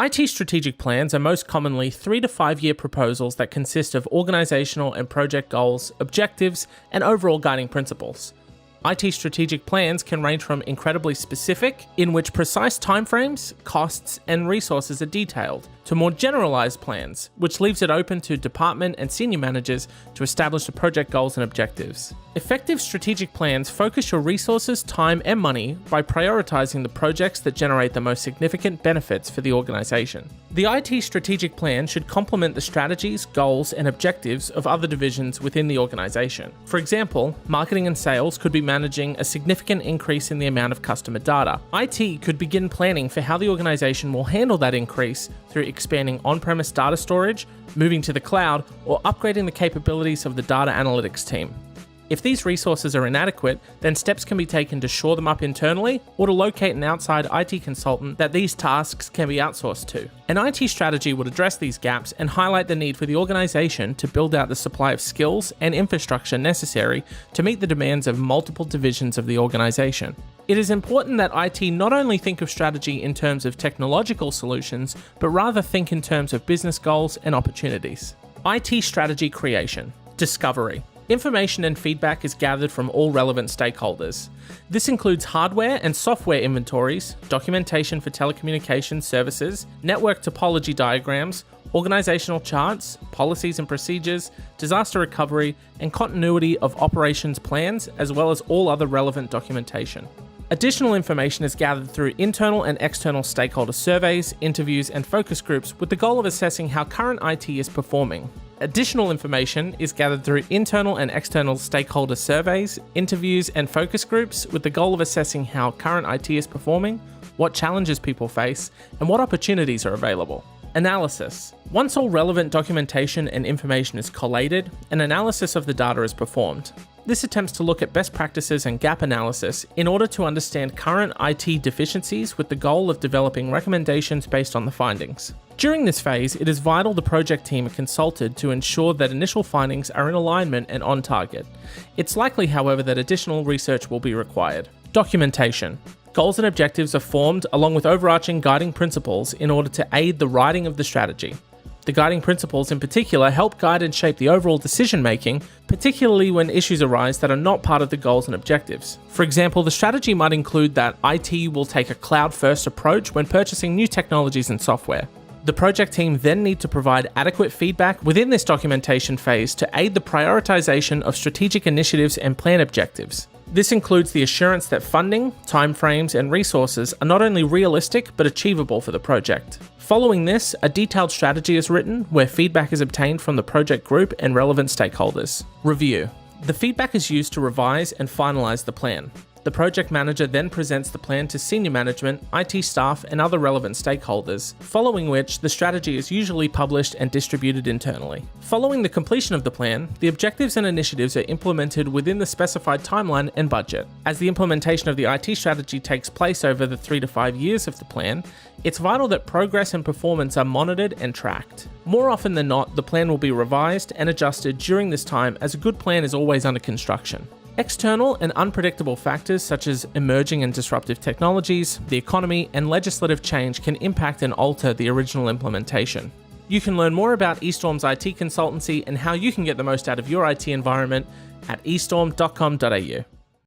IT strategic plans are most commonly 3 to 5 year proposals that consist of organisational and project goals, objectives, and overall guiding principles. IT strategic plans can range from incredibly specific, in which precise timeframes, costs, and resources are detailed, to more generalised plans, which leaves it open to department and senior managers to establish the project goals and objectives. Effective strategic plans focus your resources, time, and money by prioritising the projects that generate the most significant benefits for the organisation. The IT strategic plan should complement the strategies, goals, and objectives of other divisions within the organisation. For example, marketing and sales could be managing a significant increase in the amount of customer data. IT could begin planning for how the organisation will handle that increase through expanding on-premise data storage, moving to the cloud, or upgrading the capabilities of the data analytics team. If these resources are inadequate, then steps can be taken to shore them up internally or to locate an outside IT consultant that these tasks can be outsourced to. An IT strategy would address these gaps and highlight the need for the organisation to build out the supply of skills and infrastructure necessary to meet the demands of multiple divisions of the organisation. It is important that IT not only think of strategy in terms of technological solutions, but rather think in terms of business goals and opportunities. IT strategy creation. Discovery. Information and feedback is gathered from all relevant stakeholders. This includes hardware and software inventories, documentation for telecommunications services, network topology diagrams, organisational charts, policies and procedures, disaster recovery, and continuity of operations plans, as well as all other relevant documentation. Additional information is gathered through internal and external stakeholder surveys, interviews, and focus groups with the goal of assessing how current IT is performing. Additional information is gathered through internal and external stakeholder surveys, interviews, and focus groups with the goal of assessing how current IT is performing, what challenges people face, and what opportunities are available. Analysis. Once all relevant documentation and information is collated, an analysis of the data is performed. This attempts to look at best practices and gap analysis in order to understand current IT deficiencies with the goal of developing recommendations based on the findings. During this phase, it is vital the project team are consulted to ensure that initial findings are in alignment and on target. It's likely, however, that additional research will be required. Documentation. Goals and objectives are formed along with overarching guiding principles in order to aid the writing of the strategy. The guiding principles in particular help guide and shape the overall decision making, particularly when issues arise that are not part of the goals and objectives. For example, the strategy might include that IT will take a cloud-first approach when purchasing new technologies and software. The project team then need to provide adequate feedback within this documentation phase to aid the prioritization of strategic initiatives and plan objectives. This includes the assurance that funding, timeframes, and resources are not only realistic but achievable for the project. Following this, a detailed strategy is written where feedback is obtained from the project group and relevant stakeholders. Review. The feedback is used to revise and finalize the plan. The project manager then presents the plan to senior management, IT staff, and other relevant stakeholders, following which the strategy is usually published and distributed internally. Following the completion of the plan, the objectives and initiatives are implemented within the specified timeline and budget. As the implementation of the IT strategy takes place over the 3 to 5 years of the plan, it's vital that progress and performance are monitored and tracked. More often than not, the plan will be revised and adjusted during this time, as a good plan is always under construction. External and unpredictable factors such as emerging and disruptive technologies, the economy, and legislative change can impact and alter the original implementation. You can learn more about eStorm's IT consultancy and how you can get the most out of your IT environment at estorm.com.au.